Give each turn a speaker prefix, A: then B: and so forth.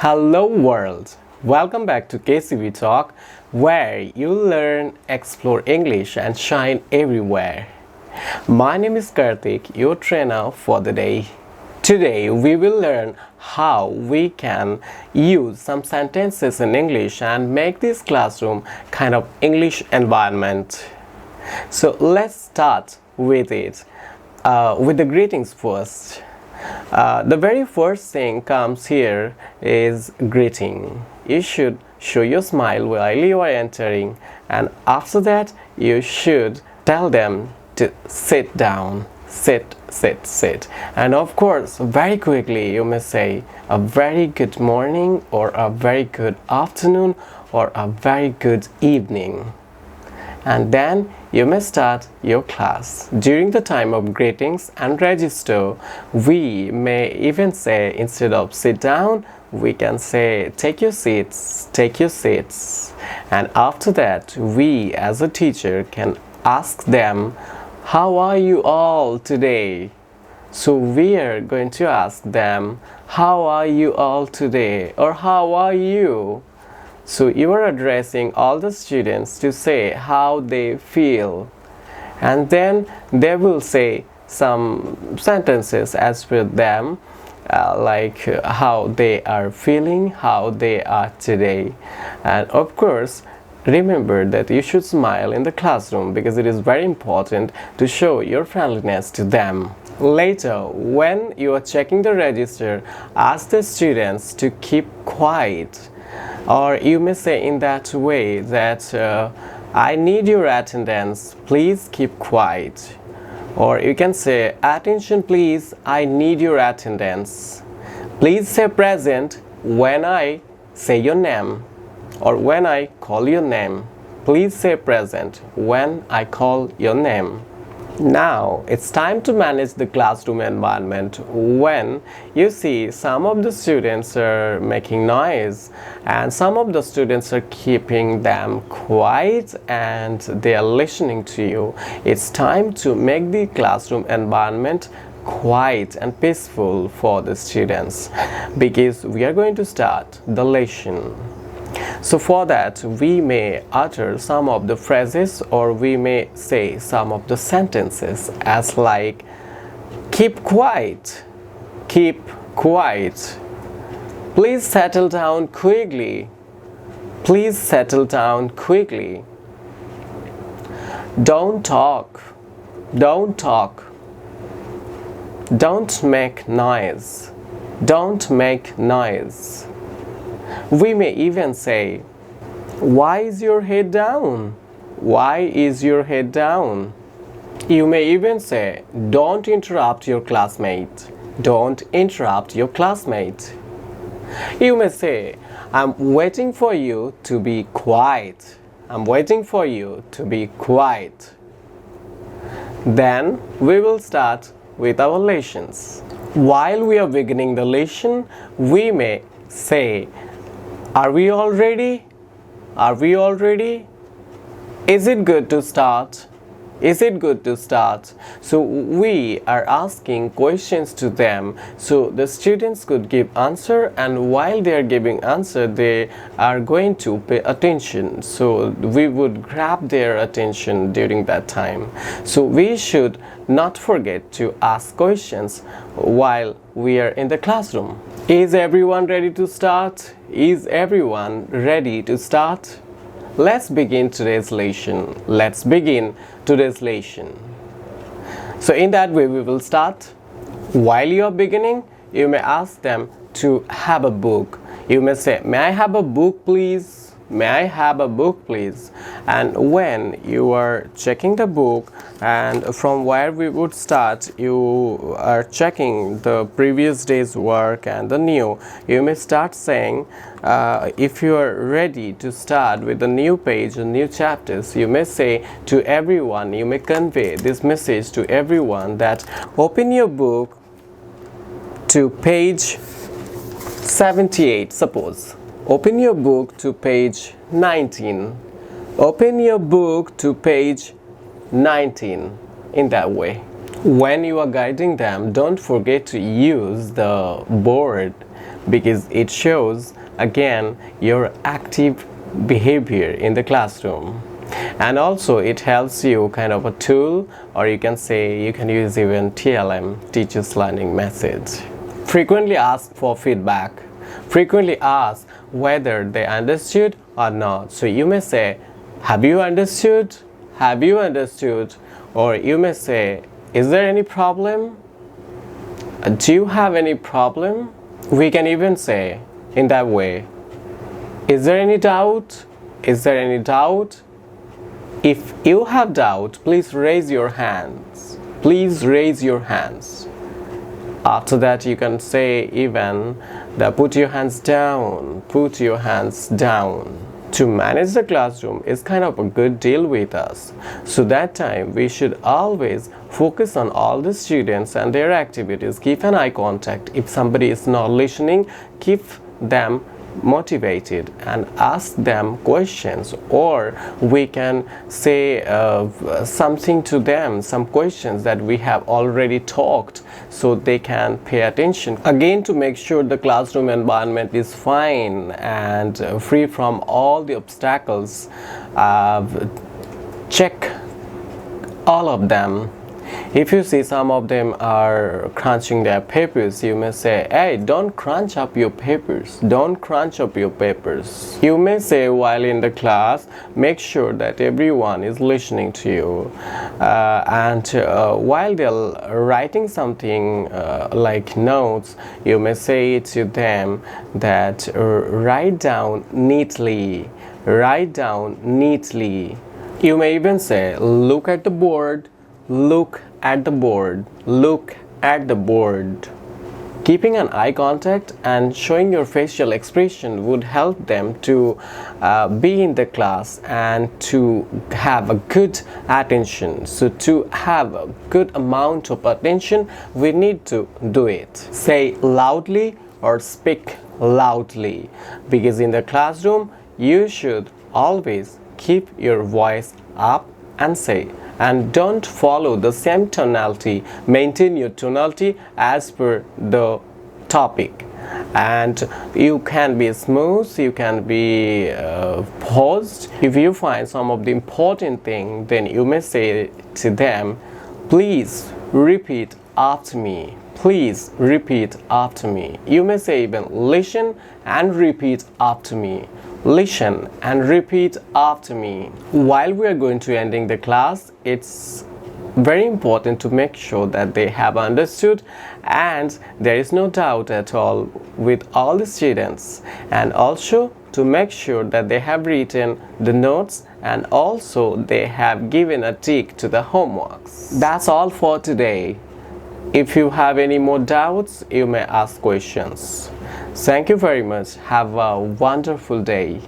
A: Hello world! Welcome back to KCB Talk, where you learn, explore English and shine everywhere. My name is Karthik, your trainer for the day. Today we will learn how we can use some sentences in English and make this classroom kind of English environment. So let's start with it, with the greetings first. The very first thing comes here is greeting. You should show your smile while you are entering, and after that you should tell them to sit down. Sit. And of course, very quickly you may say a very good morning, or a very good afternoon, or a very good evening. And then you may start your class. During the time of greetings and register, we may even say, instead of sit down, we can say take your seats. And after that, we as a teacher can ask them, how are you all today? So we are going to ask them, how are you all today? Or how are you? So you are addressing all the students to say how they feel, and then they will say some sentences as per them, like how they are feeling, how they are today. And of course, remember that you should smile in the classroom, because it is very important to show your friendliness to them. Later, when you are checking the register, ask the students to keep quiet. Or you may say in that way that I need your attendance, please keep quiet. Or you can say, attention please, I need your attendance. Please say present when I say your name, or when I call your name. Please say present when I call your name. Now it's time to manage the classroom environment. When you see some of the students are making noise and some of the students are keeping them quiet and they are listening to you, it's time to make the classroom environment quiet and peaceful for the students, because we are going to start the lesson. So for that, we may utter some of the phrases, or we may say some of the sentences as like, keep quiet, please settle down quickly, don't talk, don't make noise. We may even say, why is your head down? You may even say, don't interrupt your classmate. You may say, I'm waiting for you to be quiet. Then we will start with our lessons. While we are beginning the lesson, we may say, are we all ready? Is it good to start? So we are asking questions to them, so the students could give answer, and while they are giving answer, they are going to pay attention. So we would grab their attention during that time. So we should not forget to ask questions while we are in the classroom. Is everyone ready to start? Let's begin today's lesson. So in that way we will start. While you are beginning, you may ask them to have a book. You may say, may I have a book please? And when you are checking the book, and from where we would start, you are checking the previous day's work and the new, you may start saying, if you are ready to start with the new page and new chapters, you may say to everyone, you may convey this message to everyone, that open your book to page 78, suppose. Open your book to page 19. In that way. When you are guiding them, don't forget to use the board because it shows again your active behavior in the classroom. And also it helps you kind of a tool, or you can say you can use even TLM, teachers learning message. Frequently ask for feedback. Frequently ask whether they understood or not. So you may say, have you understood? Have you understood? Or you may say, is there any problem? Do you have any problem? We can even say in that way, is there any doubt? Is there any doubt? If you have doubt, please raise your hands. Please raise your hands. After that, you can say even that put your hands down. Put your hands down. To manage the classroom is kind of a good deal with us. So that time we should always focus on all the students and their activities. Keep an eye contact. If somebody is not listening, keep them motivated and ask them questions, or we can say something to them, some questions that we have already talked, so they can pay attention. Again, to make sure the classroom environment is fine and free from all the obstacles, check all of them. If you see some of them are crunching their papers, you may say, hey, don't crunch up your papers. Don't crunch up your papers. You may say while in the class, make sure that everyone is listening to you. And while they're writing something like notes, you may say to them that write down neatly. Write down neatly. You may even say, look at the board. Look at the board. Look at the board. Keeping an eye contact and showing your facial expression would help them to be in the class and to have a good attention. So to have a good amount of attention, we need to do it. Say loudly or speak loudly, because in the classroom you should always keep your voice up and say, and don't follow the same tonality. Maintain your tonality as per the topic, and you can be smooth, you can be paused. If you find some of the important thing, then you may say to them, please repeat after me. Please repeat after me. You may say even listen and repeat after me. Listen and repeat after me. While we are going to ending the class, it's very important to make sure that they have understood and there is no doubt at all with all the students, and also to make sure that they have written the notes and also they have given a tick to the homeworks. That's all for today. If you have any more doubts, you may ask questions. Thank you very much. Have a wonderful day.